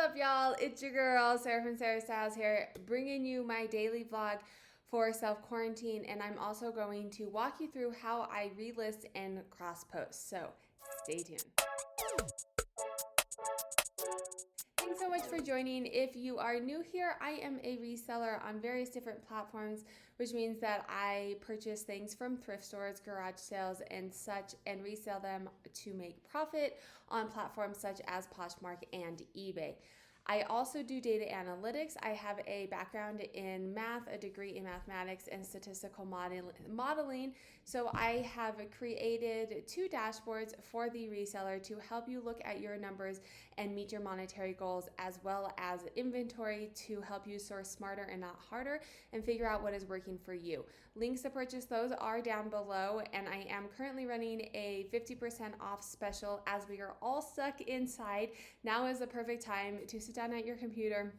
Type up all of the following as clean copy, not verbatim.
up, y'all? It's your girl, Sarah from Sarah Styles here, bringing you my daily vlog for self-quarantine, and I'm also going to walk you through how I relist and cross-post, so stay tuned. Thanks so much for joining. If you are new here, I am a reseller on various different platforms, which means that I purchase things from thrift stores, garage sales, and such, and resell them to make profit on platforms such as Poshmark and eBay. I also do data analytics. I have a background in math, a degree in mathematics and statistical modeling. So I have created 2 dashboards for the reseller to help you look at your numbers and meet your monetary goals, as well as inventory to help you source smarter and not harder and figure out what is working for you. Links to purchase those are down below, and I am currently running a 50% off special as we are all stuck inside. Now is the perfect time to sit down at your computer,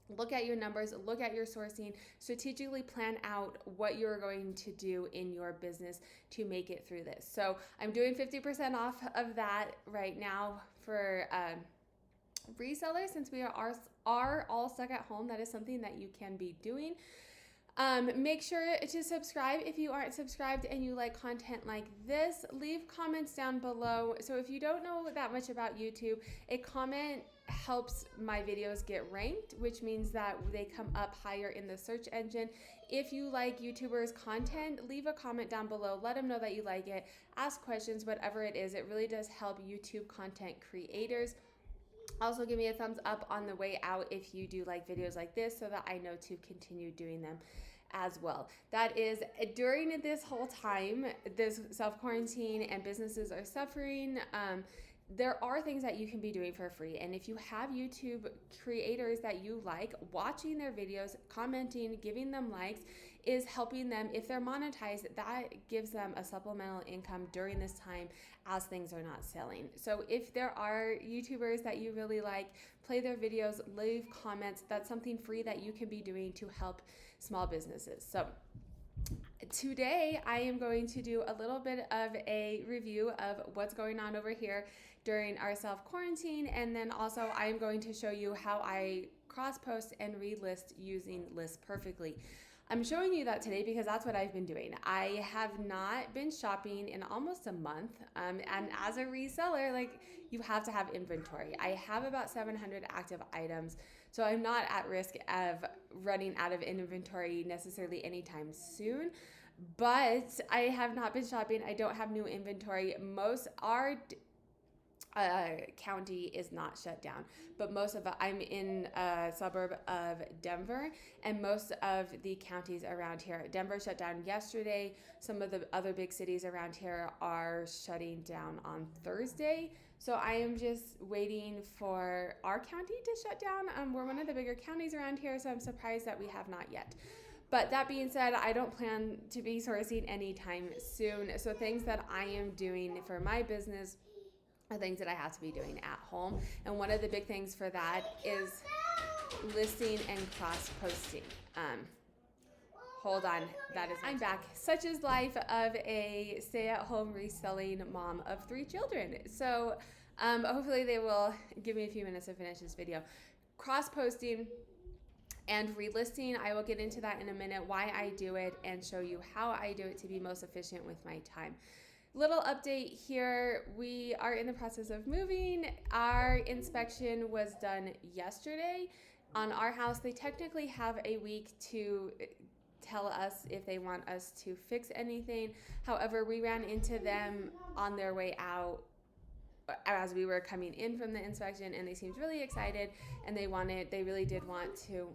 look at your numbers, look at your sourcing, strategically plan out what you're going to do in your business to make it through this. So I'm doing 50% off of that right now for resellers, since we are all stuck at home. That is something that you can be doing. Make sure to subscribe if you aren't subscribed and you like content like this. Leave comments down below. So if you don't know that much about YouTube, a comment helps my videos get ranked, which means that they come up higher in the search engine. If you like YouTubers' content, leave a comment down below. Let them know that you like it. Ask questions, whatever it is. It really does help YouTube content creators. Also, give me a thumbs up on the way out if you do like videos like this, so that I know to continue doing them as well. That is, during this whole time, this self-quarantine and businesses are suffering, there are things that you can be doing for free. And if you have YouTube creators that you like, watching their videos, commenting, giving them likes is helping them. If they're monetized, that gives them a supplemental income during this time as things are not selling. So if there are YouTubers that you really like, play their videos, leave comments. That's something free that you can be doing to help small businesses. So today, I am going to do a little bit of a review of what's going on over here during our self-quarantine, and then also I am going to show you how I cross-post and relist using List Perfectly. I'm showing you that today because that's what I've been doing. I have not been shopping in almost a month, and as a reseller, like, you have to have inventory. I have about 700 active items, so I'm not at risk of running out of inventory necessarily anytime soon, but I have not been shopping. I don't have new inventory. Most are county is not shut down, but most of it, I'm in a suburb of Denver, and most of the counties around here, Denver shut down yesterday. Some of the other big cities around here are shutting down on Thursday. So I am just waiting for our county to shut down. We're one of the bigger counties around here, so I'm surprised that we have not yet. But that being said, I don't plan to be sourcing anytime soon. So things that I am doing for my business are things that I have to be doing at home. And one of the big things for that is listing and cross-posting. Hold on, I'm back. Such is life of a stay-at-home reselling mom of 3 children. So hopefully they will give me a few minutes to finish this video. Cross-posting and relisting, I will get into that in a minute, why I do it, and show you how I do it to be most efficient with my time. Little update here, we are in the process of moving. Our inspection was done yesterday on our house. They technically have a week to tell us if they want us to fix anything. However, we ran into them on their way out as we were coming in from the inspection, and they seemed really excited, and they really did want to.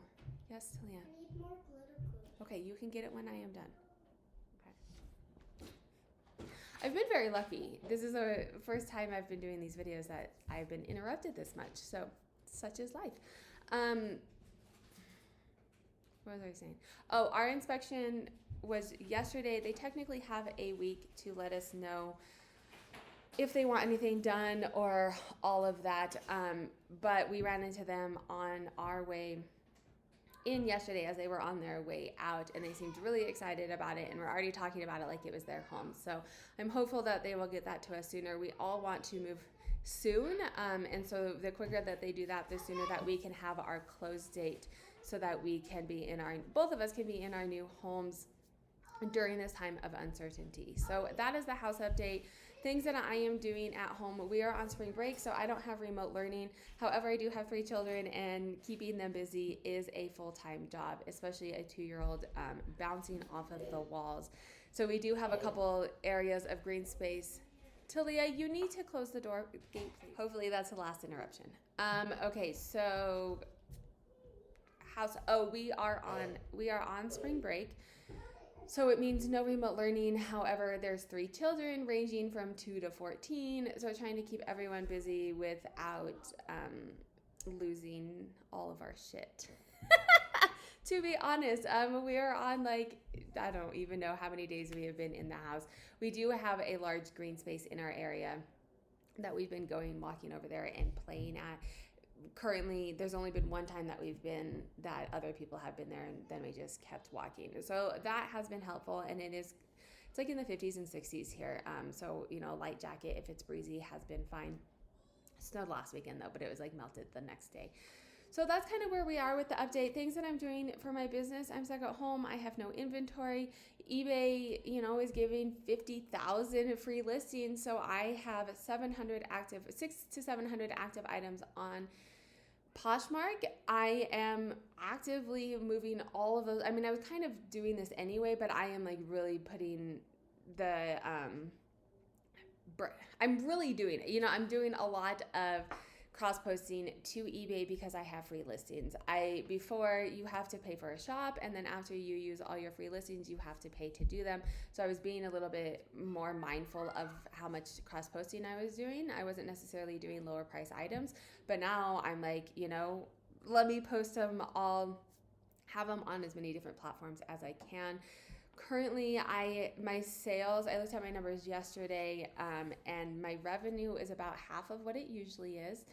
Yes, Talia? I need more glitter glue. Okay, you can get it when I am done. I've been very lucky. This is the first time I've been doing these videos that I've been interrupted this much. So such is life. What was I saying? Oh, our inspection was yesterday. They technically have a week to let us know if they want anything done or all of that. But we ran into them on our way in yesterday as they were on their way out, and they seemed really excited about it, and we're already talking about it like it was their home. So I'm hopeful that they will get that to us sooner. We all want to move soon. And so the quicker that they do that, the sooner that we can have our close date so that we can be both of us can be in our new homes during this time of uncertainty. So that is the house update. Things that I am doing at home. We are on spring break, so I don't have remote learning. However, I do have 3 children, and keeping them busy is a full-time job, especially a 2-year-old bouncing off of the walls. So we do have a couple areas of green space. Talia, you need to close the door gate, please. Hopefully that's the last interruption. Okay, so we are on spring break. So it means no remote learning. However, there's 3 children ranging from 2 to 14. So trying to keep everyone busy without losing all of our shit. To be honest, we are on I don't even know how many days we have been in the house. We do have a large green space in our area that we've been walking over there and playing at. Currently, there's only been one time that other people have been there, and then we just kept walking. So that has been helpful, and it's like in the 50s and 60s here. So, light jacket, if it's breezy, has been fine. Snowed last weekend though, but it was melted the next day. So that's kind of where we are with the update. Things that I'm doing for my business. I'm stuck at home. I have no inventory. eBay, is giving 50,000 free listings. So I have 600 to 700 active items on Poshmark. I am actively moving all of those. I mean, I was kind of doing this anyway, but I am really putting I'm really doing it. I'm doing a lot of cross-posting to eBay because I have free listings. Before you have to pay for a shop, and then after you use all your free listings, you have to pay to do them. So I was being a little bit more mindful of how much cross-posting I was doing. I wasn't necessarily doing lower price items, but now I'm let me post them all, have them on as many different platforms as I can. Currently, my sales, I looked at my numbers yesterday, and my revenue is about half of what it usually is.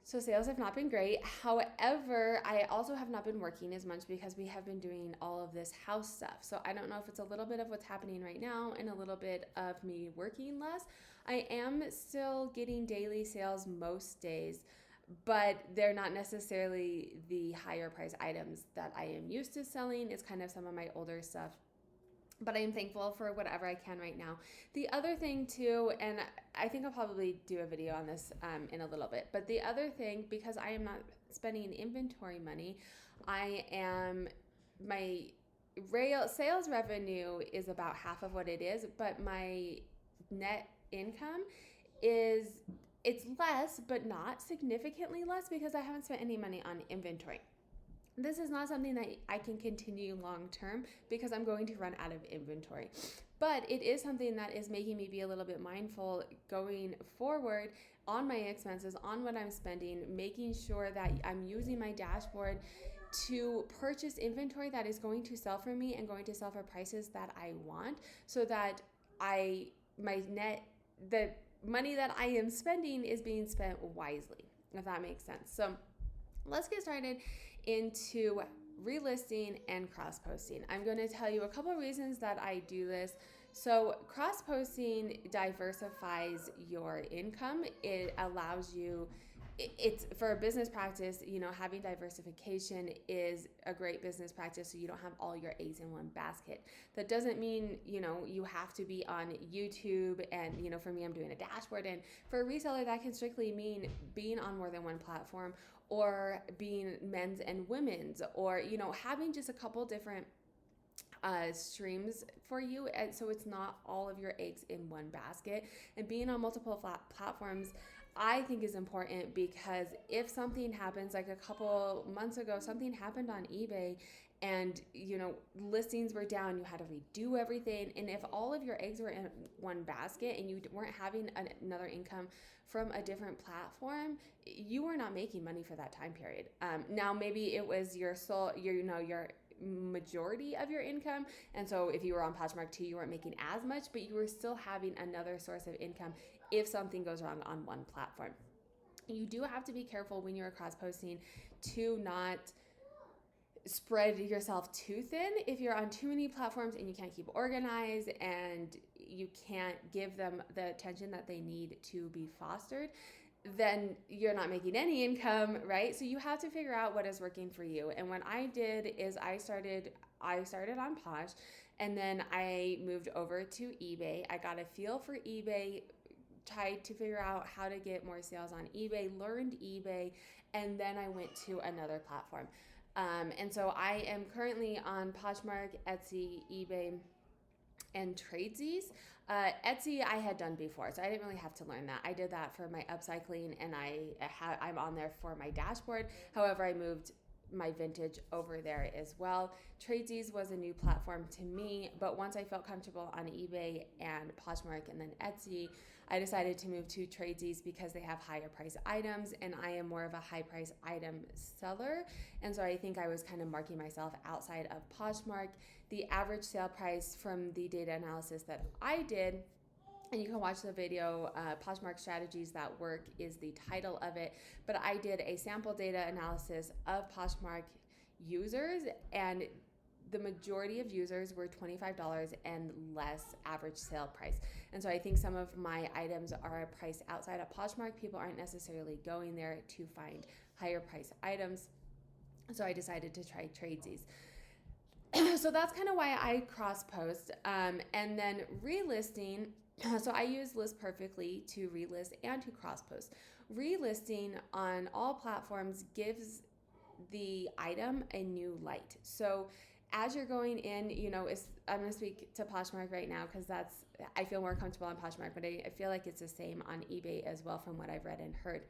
So sales have not been great. However, I also have not been working as much because we have been doing all of this house stuff. So I don't know if it's a little bit of what's happening right now and a little bit of me working less. I am still getting daily sales most days, but they're not necessarily the higher price items that I am used to selling. It's kind of some of my older stuff. But I am thankful for whatever I can right now. The other thing too, and I think I'll probably do a video on this in a little bit, but the other thing, because I am not spending inventory money, my sales revenue is about half of what it is, but my net income it's less, but not significantly less, because I haven't spent any money on inventory. This is not something that I can continue long term because I'm going to run out of inventory. But it is something that is making me be a little bit mindful going forward on my expenses, on what I'm spending, making sure that I'm using my dashboard to purchase inventory that is going to sell for me and going to sell for prices that I want, so that the money that I am spending is being spent wisely, if that makes sense. So let's get started into relisting and cross-posting. I'm going to tell you a couple of reasons that I do this. So cross-posting diversifies your income. It allows you, it's for a business practice, having diversification is a great business practice, so you don't have all your eggs in one basket. That doesn't mean, you have to be on YouTube, and, for me, I'm doing a dashboard, and for a reseller, that can strictly mean being on more than one platform, or being men's and women's, or, having just a couple different streams for you, and so it's not all of your eggs in one basket. And being on multiple platforms, I think, is important, because if something happens, like a couple months ago, something happened on eBay and, listings were down, you had to redo everything. And if all of your eggs were in one basket and you weren't having another income from a different platform, you were not making money for that time period. Now, maybe it was your majority of your income, and so if you were on Poshmark too, you weren't making as much, but you were still having another source of income if something goes wrong on one platform. You do have to be careful when you're cross-posting to not spread yourself too thin. If you're on too many platforms and you can't keep organized, and you can't give them the attention that they need to be fostered, then you're not making any income, right? So you have to figure out what is working for you. And what I did is I started on Posh, and then I moved over to eBay. I got a feel for eBay, tried to figure out how to get more sales on eBay, learned eBay, and then I went to another platform. And so I am currently on Poshmark, Etsy, eBay, and Tradesies. Etsy I had done before, so I didn't really have to learn that. I did that for my upcycling, and I'm on there for my dashboard. However, I moved my vintage over there as well. Tradesies was a new platform to me, but once I felt comfortable on eBay and Poshmark and then Etsy, I decided to move to Tradesies because they have higher price items, and I am more of a high price item seller. And so I think I was kind of marking myself outside of Poshmark. The average sale price from the data analysis that I did, and you can watch the video, Poshmark Strategies That Work is the title of it, but I did a sample data analysis of Poshmark users, and the majority of users were $25 and less average sale price. And so I think some of my items are priced outside of Poshmark. People aren't necessarily going there to find higher price items. So I decided to try Tradesies. So that's kind of why I cross post. And then relisting. So I use List Perfectly to relist and to cross post. Relisting on all platforms gives the item a new light. So as you're going in, I'm going to speak to Poshmark right now because I feel more comfortable on Poshmark, but I feel like it's the same on eBay as well from what I've read and heard.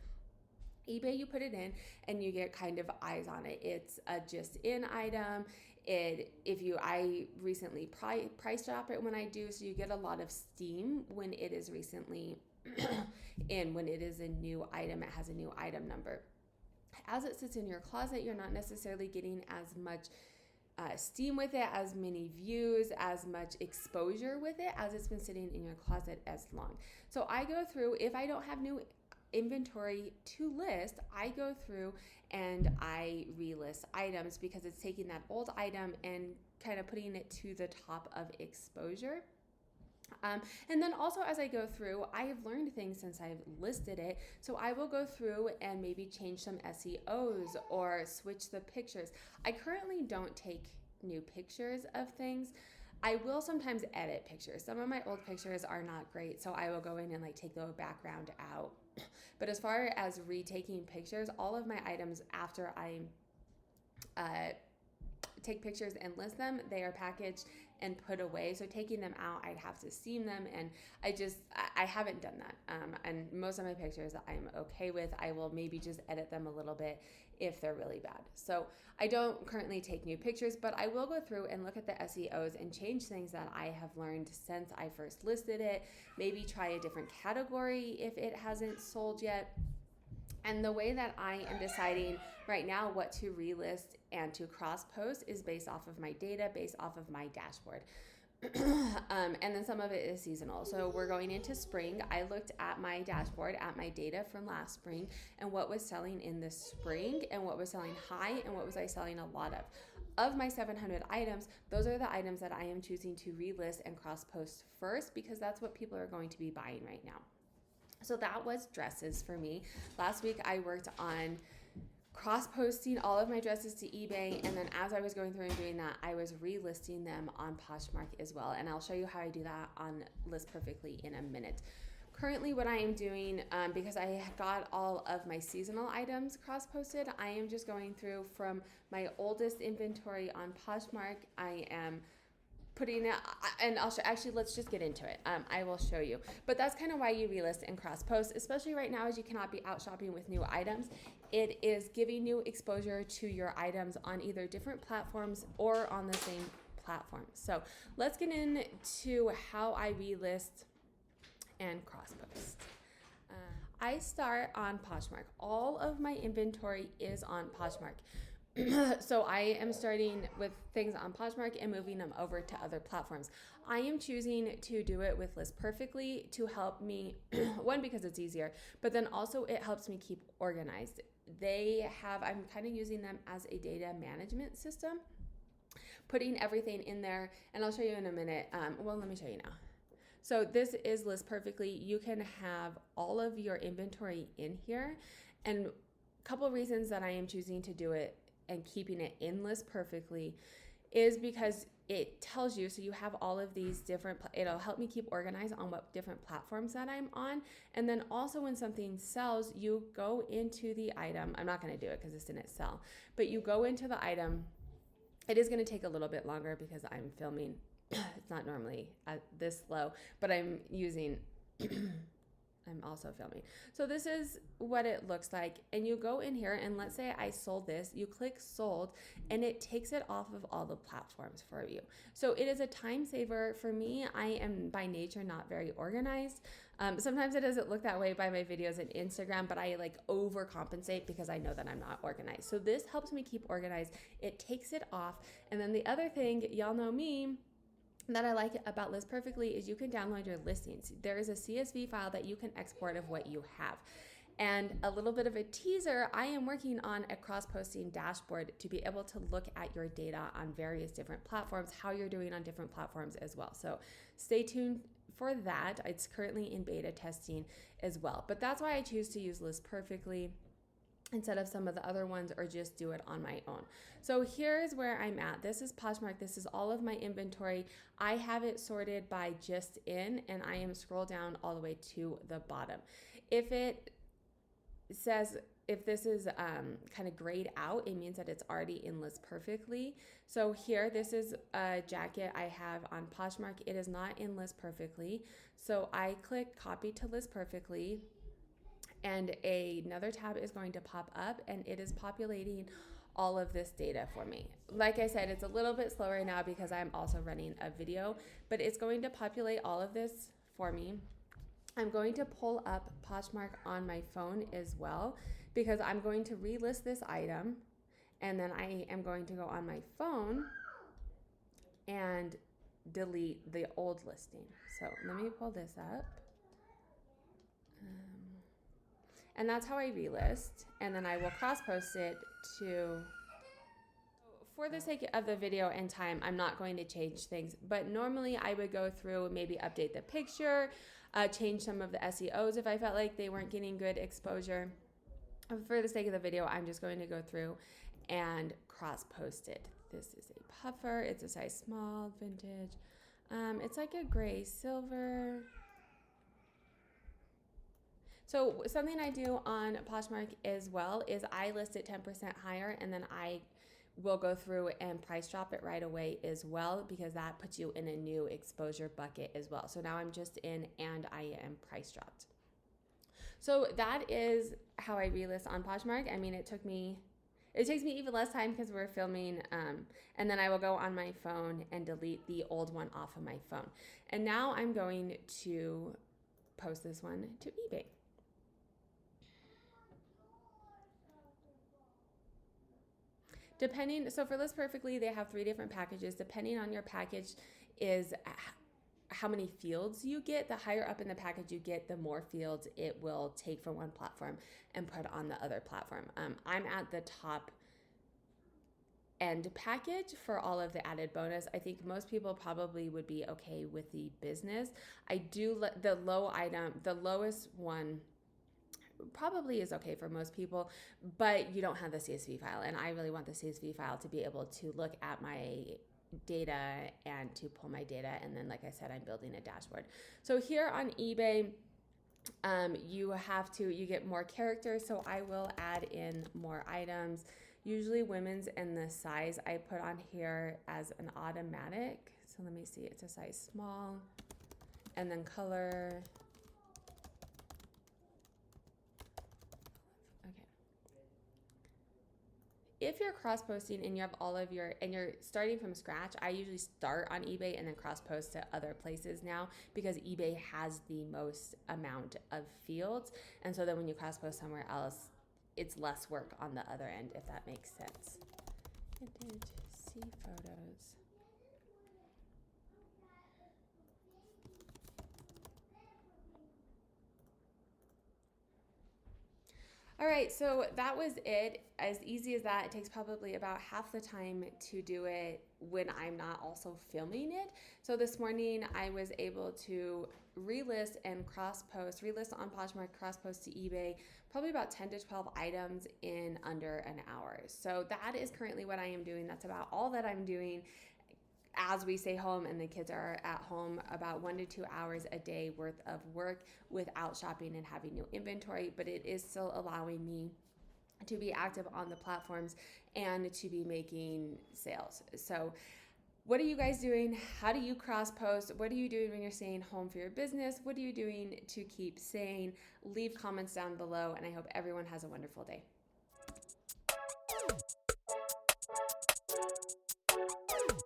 eBay, you put it in and you get kind of eyes on it. It's a just in item. I recently price shop it when I do, so you get a lot of steam when it is recently in, when it is a new item, it has a new item number. As it sits in your closet, you're not necessarily getting as much steam with it, as many views, as much exposure with it as it's been sitting in your closet as long. So I go through, if I don't have new inventory to list, I go through and I relist items because it's taking that old item and kind of putting it to the top of exposure. And then also as I go through, I have learned things since I've listed it. So I will go through and maybe change some SEOs or switch the pictures. I currently don't take new pictures of things. I will sometimes edit pictures. Some of my old pictures are not great, so I will go in and take the background out. But as far as retaking pictures, all of my items after I take pictures and list them, they are packaged and put away. So taking them out, I'd have to steam them, and I haven't done that. And most of my pictures I'm okay with. I will maybe just edit them a little bit if they're really bad. So I don't currently take new pictures, but I will go through and look at the SEOs and change things that I have learned since I first listed it. Maybe try a different category if it hasn't sold yet. And the way that I am deciding right now what to relist and to cross post is based off of my data, based off of my dashboard. And then some of it is seasonal. So we're going into spring. I looked at my dashboard, at my data from last spring, and what was selling in the spring and what was selling high and what was I selling a lot of. Of my 700 items, those are the items that I am choosing to relist and cross post first because that's what people are going to be buying right now. So that was dresses for me. Last week I worked on cross-posting all of my dresses to eBay, and then as I was going through and doing that, I was relisting them on Poshmark as well, and I'll show you how I do that on List Perfectly in a minute. Currently what I am doing, because I got all of my seasonal items cross-posted, I am just going through from my oldest inventory on Poshmark. I am putting it, and actually let's just get into it. I will show you, but that's kind of why you relist and cross post, especially right now as you cannot be out shopping with new items. It is giving new exposure to your items on either different platforms or on the same platform. So let's get into how I relist and cross post. I start on Poshmark. All of my inventory is on Poshmark. So I am starting with things on Poshmark and moving them over to other platforms. I am choosing to do it with List Perfectly to help me, one, because it's easier, but then also it helps me keep organized. I'm kind of using them as a data management system, putting everything in there, and I'll show you in a minute. Let me show you now. So this is List Perfectly. You can have all of your inventory in here, and a couple of reasons that I am choosing to do it and keeping it in List Perfectly is because it tells you, so you have all of these different, it'll help me keep organized on what different platforms that I'm on. And then also when something sells, you go into the item. I'm not going to do it because this didn't sell, but you go into the item. It is going to take a little bit longer because I'm filming. It's not normally this slow, but I'm using I'm also filming. So this is what it looks like. And you go in here and let's say I sold this, you click sold and it takes it off of all the platforms for you. So it is a time saver for me. I am by nature not very organized. Sometimes it doesn't look that way by my videos on Instagram, but I like overcompensate because I know that I'm not organized. So this helps me keep organized. It takes it off. And then the other thing, y'all know me, that I like about List Perfectly is you can download your listings. There is a CSV file that you can export of what you have. And a little bit of a teaser, I am working on a cross-posting dashboard to be able to look at your data on various different platforms, how you're doing on different platforms as well. So stay tuned for that. It's currently in beta testing as well. But that's why I choose to use List Perfectly instead of some of the other ones, or just do it on my own. So here's where I'm at. This is Poshmark. This is all of my inventory. I have it sorted by just in, and I am scroll down all the way to the bottom. If it says, if this is kind of grayed out, it means that it's already in List Perfectly. So here, this is a jacket I have on Poshmark. It is not in List Perfectly. So I click copy to List Perfectly, and another tab is going to pop up and it is populating all of this data for me. Like I said, it's a little bit slow right now because I'm also running a video, but it's going to populate all of this for me. I'm going to pull up Poshmark on my phone as well because I'm going to relist this item, and then I am going to go on my phone and delete the old listing. So let me pull this up. And that's how I relist, and then I will cross-post it to, for the sake of the video and time, I'm not going to change things, but normally I would go through, maybe update the picture, change some of the SEOs if I felt like they weren't getting good exposure. For the sake of the video, I'm just going to go through and cross-post it. This is a puffer, it's a size small, vintage. It's like a gray silver. So something I do on Poshmark as well is I list it 10% higher, and then I will go through and price drop it right away as well, because that puts you in a new exposure bucket as well. So now I'm just in and I am price dropped. So that is how I relist on Poshmark. I mean, it takes me even less time because we're filming, and then I will go on my phone and delete the old one off of my phone. And now I'm going to post this one to eBay. So for List Perfectly, they have 3 different packages. Depending on your package is how many fields you get. The higher up in the package you get, the more fields it will take from one platform and put on the other platform. I'm at the top end package for all of the added bonus. I think most people probably would be okay with the business. I do the lowest one probably is okay for most people, but you don't have the CSV file, and I really want the CSV file to be able to look at my data and to pull my data, and then like I said, I'm building a dashboard. So here on eBay, you get more characters, so I will add in more items, usually women's, and the size I put on here as an automatic. So let me see, it's a size small, and then color. If you're cross-posting and you have and you're starting from scratch, I usually start on eBay and then cross-post to other places now because eBay has the most amount of fields. And so then when you cross-post somewhere else, it's less work on the other end, if that makes sense. Vintage, see photos. All right, so that was it. As easy as that, it takes probably about half the time to do it when I'm not also filming it. So this morning I was able to relist and cross post, relist on Poshmark, cross post to eBay, probably about 10 to 12 items in under an hour. So that is currently what I am doing. That's about all that I'm doing as we stay home and the kids are at home, about 1 to 2 hours a day worth of work without shopping and having no inventory, but it is still allowing me to be active on the platforms and to be making sales. So what are you guys doing? How do you cross post? What are you doing when you're staying home for your business? What are you doing to keep sane? Leave comments down below, and I hope everyone has a wonderful day.